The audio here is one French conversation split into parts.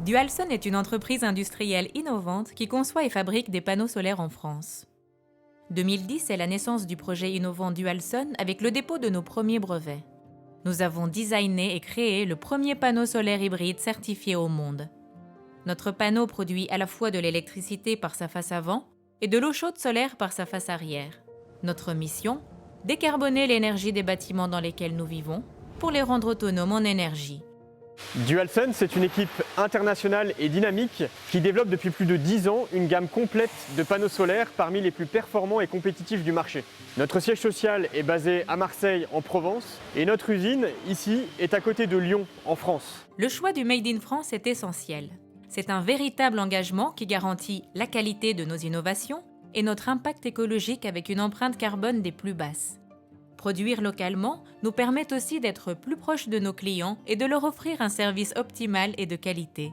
Dualson est une entreprise industrielle innovante qui conçoit et fabrique des panneaux solaires en France. 2010 est la naissance du projet innovant Dualson avec le dépôt de nos premiers brevets. Nous avons designé et créé le premier panneau solaire hybride certifié au monde. Notre panneau produit à la fois de l'électricité par sa face avant et de l'eau chaude solaire par sa face arrière. Notre mission ? Décarboner l'énergie des bâtiments dans lesquels nous vivons pour les rendre autonomes en énergie. Dualson, c'est une équipe internationale et dynamique qui développe depuis plus de 10 ans une gamme complète de panneaux solaires parmi les plus performants et compétitifs du marché. Notre siège social est basé à Marseille, en Provence, et notre usine, ici, est à côté de Lyon, en France. Le choix du Made in France est essentiel. C'est un véritable engagement qui garantit la qualité de nos innovations et notre impact écologique avec une empreinte carbone des plus basses. Produire localement nous permet aussi d'être plus proches de nos clients et de leur offrir un service optimal et de qualité.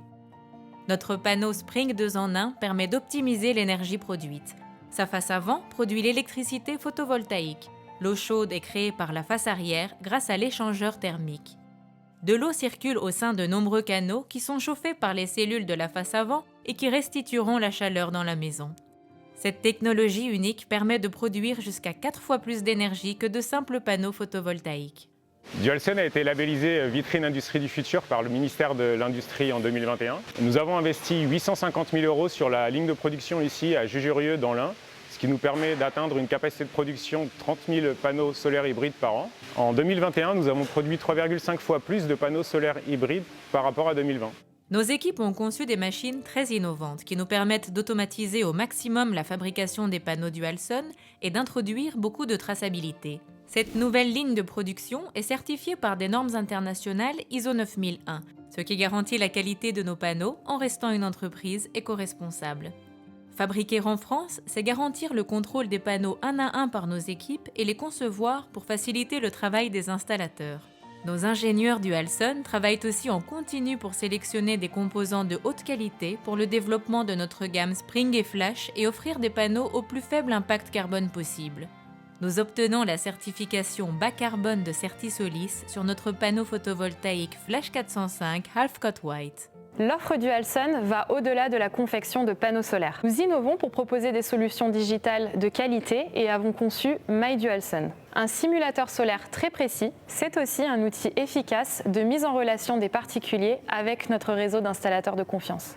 Notre panneau Spring 2 en 1 permet d'optimiser l'énergie produite. Sa face avant produit l'électricité photovoltaïque. L'eau chaude est créée par la face arrière grâce à l'échangeur thermique. De l'eau circule au sein de nombreux canaux qui sont chauffés par les cellules de la face avant et qui restitueront la chaleur dans la maison. Cette technologie unique permet de produire jusqu'à 4 fois plus d'énergie que de simples panneaux photovoltaïques. Dualson a été labellisé Vitrine Industrie du Futur par le ministère de l'Industrie en 2021. Nous avons investi 850 000 € sur la ligne de production ici à Jugerieux dans l'Ain, ce qui nous permet d'atteindre une capacité de production de 30 000 panneaux solaires hybrides par an. En 2021, nous avons produit 3,5 fois plus de panneaux solaires hybrides par rapport à 2020. Nos équipes ont conçu des machines très innovantes qui nous permettent d'automatiser au maximum la fabrication des panneaux Dualson et d'introduire beaucoup de traçabilité. Cette nouvelle ligne de production est certifiée par des normes internationales ISO 9001, ce qui garantit la qualité de nos panneaux en restant une entreprise éco-responsable. Fabriquer en France, c'est garantir le contrôle des panneaux un à un par nos équipes et les concevoir pour faciliter le travail des installateurs. Nos ingénieurs Dualson travaillent aussi en continu pour sélectionner des composants de haute qualité pour le développement de notre gamme Spring et Flash et offrir des panneaux au plus faible impact carbone possible. Nous obtenons la certification bas carbone de Certisolis sur notre panneau photovoltaïque Flash 405 Half Cut White. L'offre Dualson va au-delà de la confection de panneaux solaires. Nous innovons pour proposer des solutions digitales de qualité et avons conçu MyDualson. Un simulateur solaire très précis, c'est aussi un outil efficace de mise en relation des particuliers avec notre réseau d'installateurs de confiance.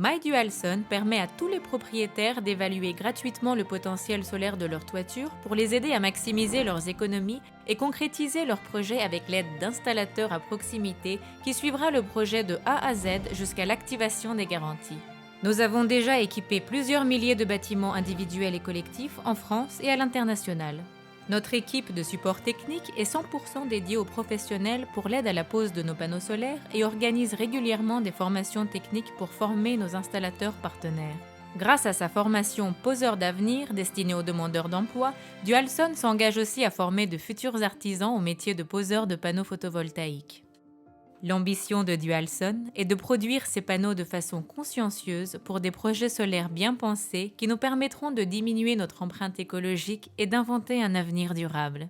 MyDualson permet à tous les propriétaires d'évaluer gratuitement le potentiel solaire de leur toiture pour les aider à maximiser leurs économies et concrétiser leurs projets avec l'aide d'installateurs à proximité qui suivra le projet de A à Z jusqu'à l'activation des garanties. Nous avons déjà équipé plusieurs milliers de bâtiments individuels et collectifs en France et à l'international. Notre équipe de support technique est 100% dédiée aux professionnels pour l'aide à la pose de nos panneaux solaires et organise régulièrement des formations techniques pour former nos installateurs partenaires. Grâce à sa formation Poseur d'avenir destinée aux demandeurs d'emploi, Dualson s'engage aussi à former de futurs artisans au métier de poseur de panneaux photovoltaïques. L'ambition de Dualson est de produire ces panneaux de façon consciencieuse pour des projets solaires bien pensés qui nous permettront de diminuer notre empreinte écologique et d'inventer un avenir durable.